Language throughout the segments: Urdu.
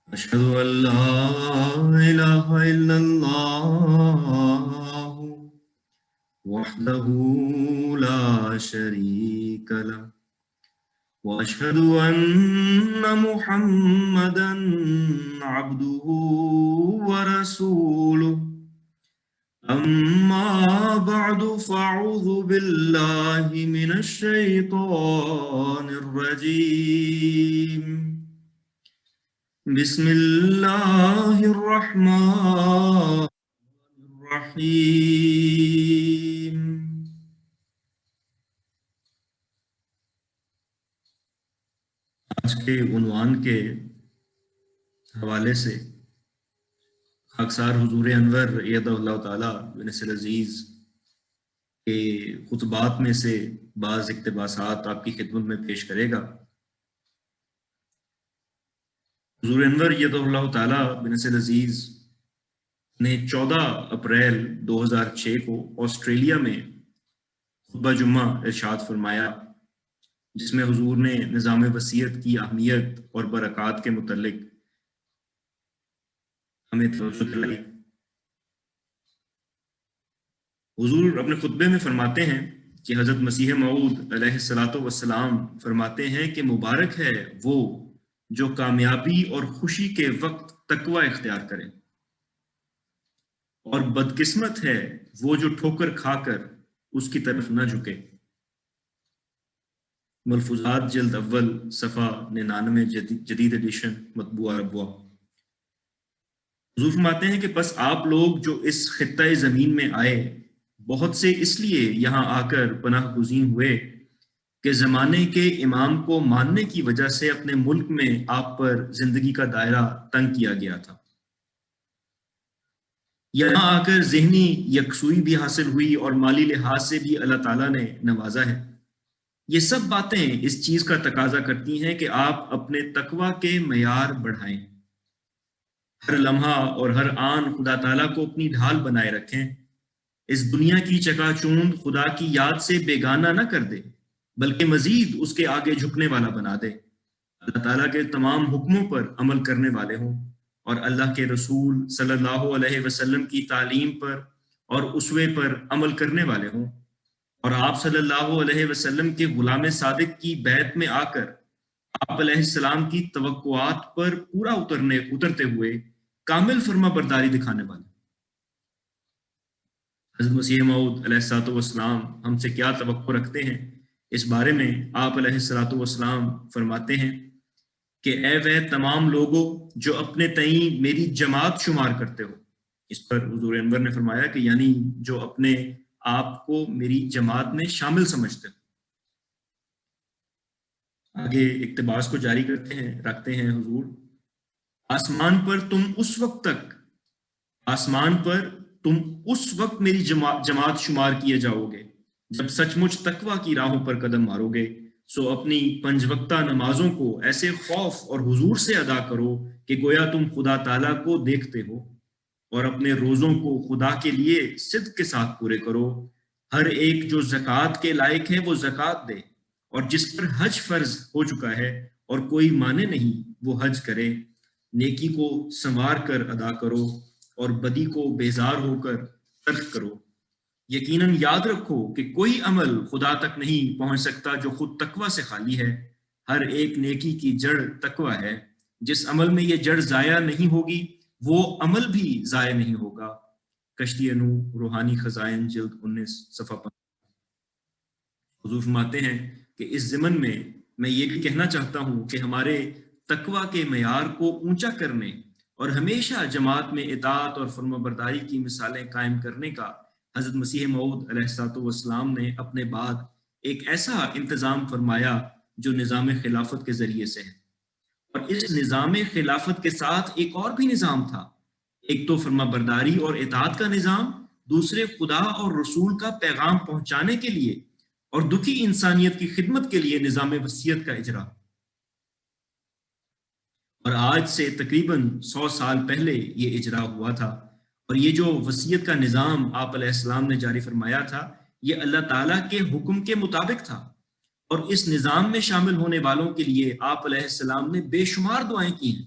أشهد أن لا إله إلا الله وحده لا شريك له وأشهد أن محمدا عبده ورسوله أما بعد فأعوذ بالله من الشيطان الرجيم بسم الله الرحمن الرحیم۔ آج کے عنوان کے حوالے سے خاکسار حضور انور ایدہ اللہ تعالیٰ بن نصر عزیز کے خطبات میں سے بعض اقتباسات آپ کی خدمت میں پیش کرے گا۔ حضور انور ایدہ اللہ تعالیٰ بن نصر عزیز نے 14 اپریل 2006 کو آسٹریلیا میں خطبہ جمعہ ارشاد فرمایا، جس میں حضور نے نظام وصیت کی اہمیت اور برکات کے متعلق ہمیں توجہ دلائی۔ حضور اپنے خطبے میں فرماتے ہیں کہ حضرت مسیح موعود علیہ الصلوۃ والسلام فرماتے ہیں کہ مبارک ہے وہ جو کامیابی اور خوشی کے وقت تقوی اختیار کرے، اور بدقسمت ہے وہ جو ٹھوکر کھا کر اس کی طرف نہ جھکے۔ ملفوظات جلد اول صفحہ 99 جدید ایڈیشن مطبوعہ ربوہ۔ حضور فرماتے ہیں کہ پس آپ لوگ جو اس خطۂ زمین میں آئے، بہت سے اس لیے یہاں آ کر پناہ گزین ہوئے کہ زمانے کے امام کو ماننے کی وجہ سے اپنے ملک میں آپ پر زندگی کا دائرہ تنگ کیا گیا تھا۔ یہاں آ کر ذہنی یکسوئی بھی حاصل ہوئی اور مالی لحاظ سے بھی اللہ تعالیٰ نے نوازا ہے۔ یہ سب باتیں اس چیز کا تقاضا کرتی ہیں کہ آپ اپنے تقوی کے معیار بڑھائیں، ہر لمحہ اور ہر آن خدا تعالیٰ کو اپنی ڈھال بنائے رکھیں، اس دنیا کی چکا چوند خدا کی یاد سے بیگانہ نہ کر دے بلکہ مزید اس کے آگے جھکنے والا بنا دے، اللہ تعالیٰ کے تمام حکموں پر عمل کرنے والے ہوں، اور اللہ کے رسول صلی اللہ علیہ وسلم کی تعلیم پر اور اسوے پر عمل کرنے والے ہوں، اور آپ صلی اللہ علیہ وسلم کے غلام صادق کی بیعت میں آ کر آپ علیہ السلام کی توقعات پر پورا اترتے ہوئے کامل فرما برداری دکھانے والے۔ حضرت مسیح موعود علیہ الصلوۃ والسلام ہم سے کیا توقع رکھتے ہیں، اس بارے میں آپ علیہ الصلوۃ والسلام فرماتے ہیں کہ اے وہ تمام لوگوں جو اپنے تئیں میری جماعت شمار کرتے ہو۔ اس پر حضور انور نے فرمایا کہ یعنی جو اپنے آپ کو میری جماعت میں شامل سمجھتے ہو۔ آگے اقتباس کو جاری رکھتے ہیں حضور، آسمان پر تم اس وقت میری جماعت شمار کیے جاؤ گے جب سچ مچ تقوی کی راہوں پر قدم مارو گے، سو اپنی 5 وقتہ نمازوں کو ایسے خوف اور حضور سے ادا کرو کہ گویا تم خدا تعالیٰ کو دیکھتے ہو، اور اپنے روزوں کو خدا کے لیے صدق کے ساتھ پورے کرو۔ ہر ایک جو زکوٰۃ کے لائق ہے وہ زکوٰۃ دے، اور جس پر حج فرض ہو چکا ہے اور کوئی مانے نہیں وہ حج کرے۔ نیکی کو سنوار کر ادا کرو اور بدی کو بیزار ہو کر ترک کرو۔ یقیناً یاد رکھو کہ کوئی عمل خدا تک نہیں پہنچ سکتا جو خود تقوی سے خالی ہے۔ ہر ایک نیکی کی جڑ تقوی ہے، جس عمل میں یہ جڑ ضائع نہیں ہوگی وہ عمل بھی ضائع نہیں ہوگا۔ کشتی نو روحانی خزائن جلد 19 صفحہ 5۔ حضور فرماتے ہیں کہ اس ضمن میں یہ بھی کہنا چاہتا ہوں کہ ہمارے تقوی کے معیار کو اونچا کرنے اور ہمیشہ جماعت میں اطاعت اور فرما برداری کی مثالیں قائم کرنے کا حضرت مسیح موعود علیہ الصلوۃ والسلام نے اپنے بعد ایک ایسا انتظام فرمایا جو نظام خلافت کے ذریعے سے ہے، اور اس نظام خلافت کے ساتھ ایک اور بھی نظام تھا، ایک تو فرما برداری اور اطاعت کا نظام، دوسرے خدا اور رسول کا پیغام پہنچانے کے لیے اور دکھی انسانیت کی خدمت کے لیے نظام وصیت کا اجرا۔ اور آج سے تقریباً 100 سال پہلے یہ اجرا ہوا تھا، اور یہ جو وصیت کا نظام آپ علیہ السلام نے جاری فرمایا تھا یہ اللہ تعالیٰ کے حکم کے مطابق تھا، اور اس نظام میں شامل ہونے والوں کے لیے آپ علیہ السلام نے بے شمار دعائیں کی ہیں۔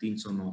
309।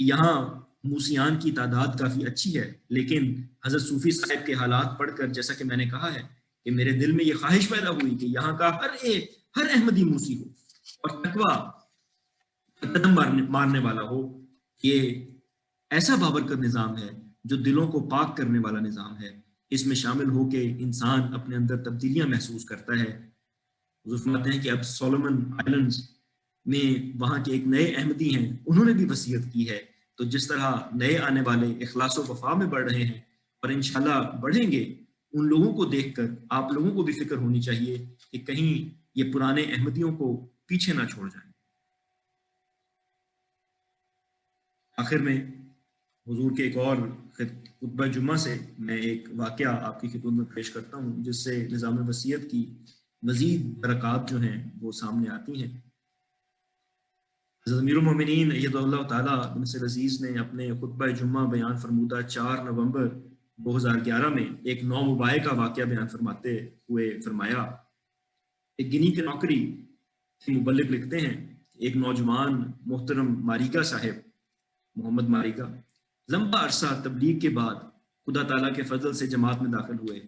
کہ یہاں موسیان کی تعداد کافی اچھی ہے، لیکن حضرت صوفی صاحب کے حالات پڑھ کر جیسا کہ میں نے کہا ہے کہ میرے دل میں یہ خواہش پیدا ہوئی کہ یہاں کا ہر احمدی موسی ہو اور تقویٰ قدم مارنے والا ہو۔ یہ ایسا بابرکت نظام ہے جو دلوں کو پاک کرنے والا نظام ہے، اس میں شامل ہو کے انسان اپنے اندر تبدیلیاں محسوس کرتا ہے۔ حضور فرماتے ہیں کہ اب سولومن آئلینڈز میں وہاں کے ایک نئے احمدی ہیں، انہوں نے بھی وصیت کی ہے، تو جس طرح نئے آنے والے اخلاص و وفا میں بڑھ رہے ہیں اور انشاءاللہ بڑھیں گے، ان لوگوں کو دیکھ کر آپ لوگوں کو بھی فکر ہونی چاہیے کہ کہیں یہ پرانے احمدیوں کو پیچھے نہ چھوڑ جائیں۔ آخر میں حضور کے ایک اور خطبہ جمعہ سے میں ایک واقعہ آپ کی خدمت میں پیش کرتا ہوں، جس سے نظام وصیت کی مزید برکات جو ہیں وہ سامنے آتی ہیں۔ حضرت امیر المومنین اید اللہ تعالیٰ بن نصر عزیز نے اپنے خطبہ جمعہ بیان فرمودہ 4 نومبر 2011 میں ایک نو مبائع کا واقعہ بیان فرماتے ہوئے فرمایا، ایک گنی کے نوکری مبلغ لکھتے ہیں، ایک نوجوان محترم ماریگا صاحب محمد ماریگا لمبا عرصہ تبلیغ کے بعد خدا تعالیٰ کے فضل سے جماعت میں داخل ہوئے۔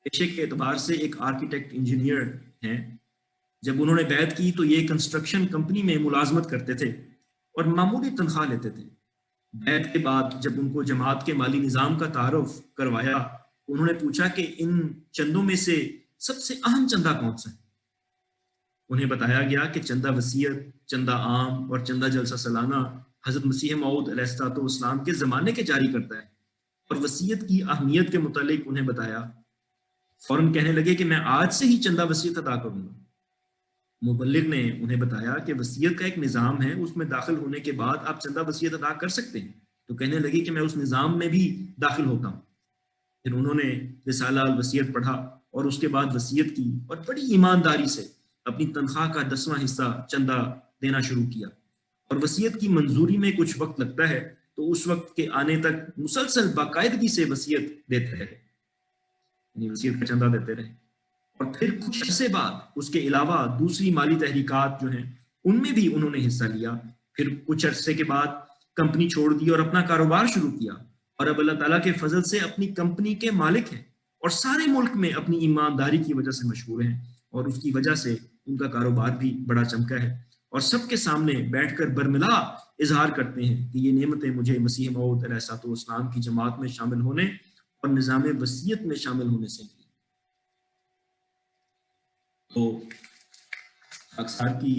پیشے کے اعتبار سے ایک آرکیٹیکٹ انجینئر ہیں۔ جب انہوں نے بیعت کی تو یہ کنسٹرکشن کمپنی میں ملازمت کرتے تھے اور معمولی تنخواہ لیتے تھے۔ بیعت کے بعد جب ان کو جماعت کے مالی نظام کا تعارف کروایا، انہوں نے پوچھا کہ ان چندوں میں سے سب سے اہم چندہ کون سا ہے؟ انہیں بتایا گیا کہ چندہ وصیت، چندہ عام اور چندہ جلسہ سالانہ حضرت مسیح موعود علیہ الصلوۃ والسلام کے زمانے کے جاری کرتا ہے، اور وصیت کی اہمیت کے متعلق انہیں بتایا۔ فوراً کہنے لگے کہ میں آج سے ہی چندہ وصیت ادا کروں گا۔ مبلغ نے انہیں بتایا کہ وصیت کا ایک نظام ہے، اس میں داخل ہونے کے بعد آپ چندہ وصیت ادا کر سکتے ہیں۔ تو کہنے لگے کہ میں اس نظام میں بھی داخل ہوتا ہوں۔ پھر انہوں نے رسالہ الوصیت پڑھا اور اس کے بعد وصیت کی اور بڑی ایمانداری سے اپنی تنخواہ کا 10واں حصہ چندہ دینا شروع کیا۔ اور وصیت کی منظوری میں کچھ وقت لگتا ہے، تو اس وقت کے آنے تک مسلسل باقاعدگی سے وصیت دیتے رہے، یعنی وصیت کا چندہ دیتے رہے۔ اور پھر کچھ عرصے بعد اس کے علاوہ دوسری مالی تحریکات جو ہیں ان میں بھی انہوں نے حصہ لیا۔ پھر کچھ عرصے کے بعد کمپنی چھوڑ دی اور اپنا کاروبار شروع کیا، اور اب اللہ تعالیٰ کے فضل سے اپنی کمپنی کے مالک ہیں اور سارے ملک میں اپنی ایمانداری کی وجہ سے مشہور ہیں، اور اس کی وجہ سے ان کا کاروبار بھی بڑا چمکا ہے، اور سب کے سامنے بیٹھ کر برملا اظہار کرتے ہیں کہ یہ نعمتیں مجھے مسیح موعود علیہ الصلوۃ والسلام کی جماعت میں شامل ہونے اور نظام وصیت میں شامل ہونے سے ملی۔ تو اکثر کی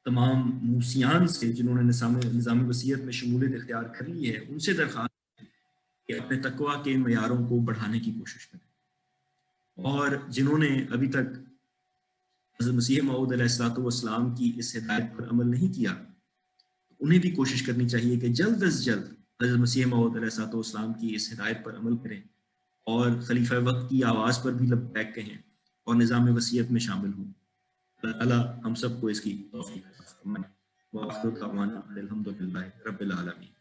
تمام موسیان سے جنہوں نے نظام وصیت میں شمولیت اختیار کر لی ہے، ان سے درخواست ہے کہ اپنے تقویٰ کے معیاروں کو بڑھانے کی کوشش کریں، اور جنہوں نے ابھی تک حضرت مسیح موعود علیہ الصلوۃ والسلام کی اس ہدایت پر عمل نہیں کیا، انہیں بھی کوشش کرنی چاہیے کہ جلد از جلد حضرت مسیح موعود علیہ الصلوۃ والسلام کی اس ہدایت پر عمل کریں اور خلیفہ وقت کی آواز پر بھی لبیک کہیں اور نظام وصیت میں شامل ہوں۔ اللہ تعالیٰ ہم سب کو اس کی توفیق عطا فرمائے۔ وآخر دعوانا الحمد للہ رب العالمین۔